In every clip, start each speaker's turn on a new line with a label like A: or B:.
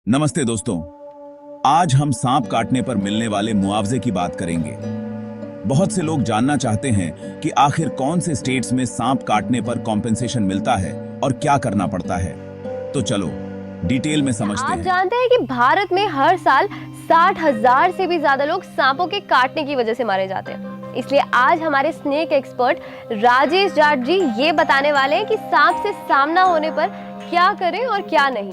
A: नमस्ते दोस्तों, आज हम सांप काटने पर मिलने वाले मुआवजे की बात करेंगे। बहुत से लोग जानना चाहते हैं कि आखिर कौन से स्टेट्स में सांप काटने पर कॉम्पेंसेशन मिलता है और क्या करना पड़ता है। तो चलो डिटेल में समझते हैं।
B: आप जानते हैं कि भारत में हर साल 60,000 से भी ज्यादा लोग सांपों के काटने की वजह से मारे जाते हैं। इसलिए आज हमारे स्नेक एक्सपर्ट राजेश जाट जी ये बताने वाले हैं कि सांप से सामना होने पर क्या करें और क्या नहीं।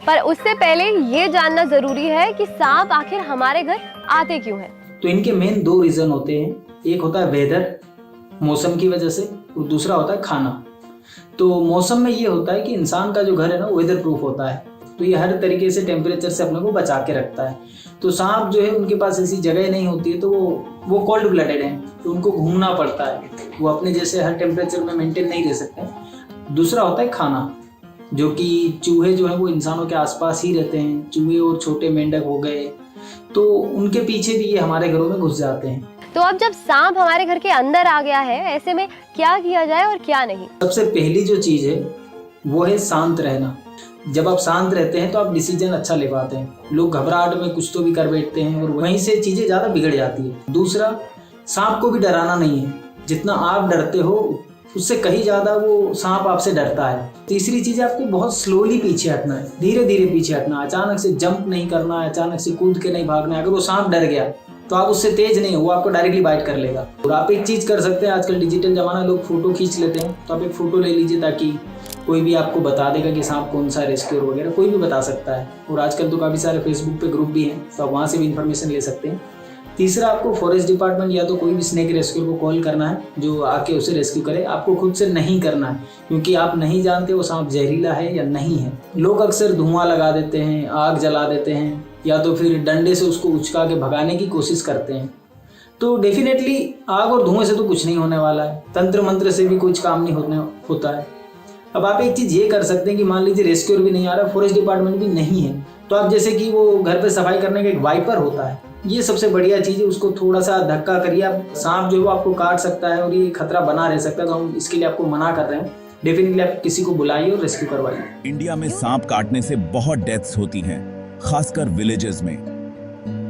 B: पर उससे पहले ये जानना जरूरी है कि सांप आखिर हमारे घर आते क्यों हैं।
C: तो इनके मेन दो रीजन होते हैं, एक होता है वेदर, मौसम की वजह से, और दूसरा होता है खाना। तो मौसम में ये होता है कि इंसान का जो घर है ना वेदर प्रूफ होता है, तो ये हर तरीके से टेम्परेचर से अपने को बचा के रखता है। तो सांप जो है उनके पास ऐसी जगह नहीं होती है, तो वो कोल्ड ब्लडेड हैं, तो उनको घूमना पड़ता है, वो अपने जैसे हर टेम्परेचर में मेंटेन नहीं रह सकते। दूसरा होता है खाना, जो कि चूहे जो है वो इंसानों के आसपास ही रहते हैं, चूहे और छोटे मेंढक हो गए, तो उनके पीछे भी ये हमारे घरों में घुस जाते हैं।
B: तो अब जब सांप हमारे घर के अंदर आ गया है, ऐसे में क्या किया जाए और क्या नहीं।
C: सबसे पहली जो चीज है वो है शांत रहना। जब आप शांत रहते हैं तो आप डिसीजन अच्छा ले पाते हैं। लोग घबराहट में कुछ तो भी कर बैठते हैं और वहीं से चीजें ज्यादा बिगड़ जाती है। दूसरा, सांप को भी डराना नहीं है, जितना आप डरते हो उससे कहीं ज्यादा वो सांप आपसे डरता है। तीसरी चीज, आपको बहुत स्लोली पीछे हटना है, धीरे धीरे पीछे हटना, अचानक से जंप नहीं करना है, अचानक से कूद के नहीं भागना है। अगर वो सांप डर गया तो आप उससे तेज नहीं हो, वो आपको डायरेक्टली बाइट कर लेगा। और आप एक चीज कर सकते हैं, आजकल डिजिटल जमाना, लोग फोटो खींच लेते हैं, तो आप एक फोटो ले लीजिए ताकि कोई भी आपको बता देगा कि सांप कौन सा रेस्क्यूर वगैरह कोई भी बता सकता है। और आजकल तो काफी सारे फेसबुक पे ग्रुप भी हैं, तो आप वहाँ से भी इंफॉर्मेशन ले सकते हैं। तीसरा, आपको फॉरेस्ट डिपार्टमेंट या तो कोई भी स्नेक रेस्क्यू को कॉल करना है जो आके उसे रेस्क्यू करे। आपको खुद से नहीं करना है, क्योंकि आप नहीं जानते वो सांप जहरीला है या नहीं है। लोग अक्सर धुआं लगा देते हैं, आग जला देते हैं, या तो फिर डंडे से उसको उचका के भगाने की कोशिश करते हैं। तो डेफिनेटली आग और धुएं से तो कुछ नहीं होने वाला है, तंत्र मंत्र से भी कुछ काम नहीं होता है। अब आप एक चीज़ ये कर सकते हैं कि मान लीजिए रेस्क्यूर भी नहीं आ रहा, फॉरेस्ट डिपार्टमेंट भी नहीं है, तो आप जैसे कि वो घर पे सफाई करने का एक वाइपर होता है, ये सबसे बढ़िया चीज़ है। उसको थोड़ा सा धक्का करिए, आप सांप जो है वो आपको काट सकता है और ये खतरा बना रह सकता है, तो हम इसके लिए आपको मना कर रहे हैं। डेफिनेटली आप किसी को बुलाइए और रेस्क्यू करवाइए।
A: इंडिया में सांप काटने से बहुत डेथ्स होती हैं, खासकर विलेजेस में।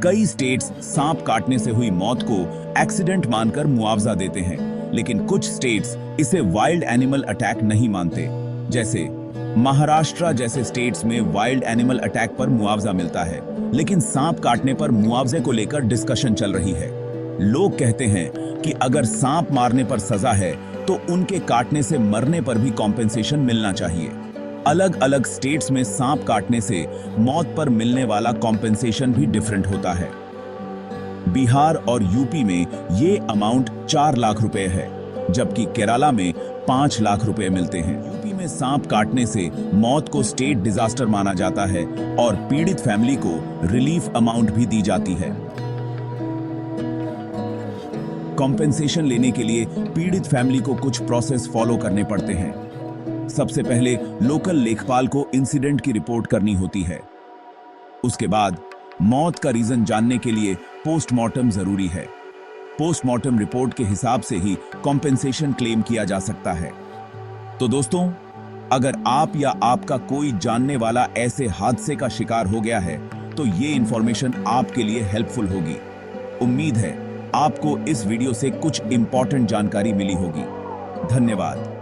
A: कई स्टेट्स सांप काटने से हुई मौत को एक्सीडेंट मानकर मुआवजा देते हैं, लेकिन कुछ स्टेट्स इसे वाइल्ड एनिमल अटैक नहीं मानते। जैसे महाराष्ट्र जैसे स्टेट्स में वाइल्ड एनिमल अटैक पर मुआवजा मिलता है, लेकिन सांप काटने पर मुआवजे को लेकर डिस्कशन चल रही है। लोग कहते हैं कि अगर सांप मारने पर सजा है तो उनके काटने से मरने पर भी कॉम्पेंसेशन मिलना चाहिए। अलग अलग स्टेट्स में सांप काटने से मौत पर मिलने वाला कॉम्पेंसेशन भी डिफरेंट होता है। बिहार और यूपी में ये अमाउंट 4 लाख रुपए है, जबकि केरला में 5 लाख रुपए मिलते हैं। यूपी में सांप काटने से मौत को स्टेट डिजास्टर माना जाता है और पीड़ित फैमिली को रिलीफ अमाउंट भी दी जाती है। कॉम्पेंसेशन लेने के लिए पीड़ित फैमिली को कुछ प्रोसेस फॉलो करने पड़ते हैं। सबसे पहले लोकल लेखपाल को इंसिडेंट की रिपोर्ट करनी होती है। उसके बाद मौत का रीजन जानने के लिए पोस्टमार्टम जरूरी है। पोस्टमार्टम रिपोर्ट के हिसाब से ही कॉम्पेंसेशन क्लेम किया जा सकता है। तो दोस्तों, अगर आप या आपका कोई जानने वाला ऐसे हादसे का शिकार हो गया है तो ये इंफॉर्मेशन आपके लिए हेल्पफुल होगी। उम्मीद है आपको इस वीडियो से कुछ इंपॉर्टेंट जानकारी मिली होगी। धन्यवाद।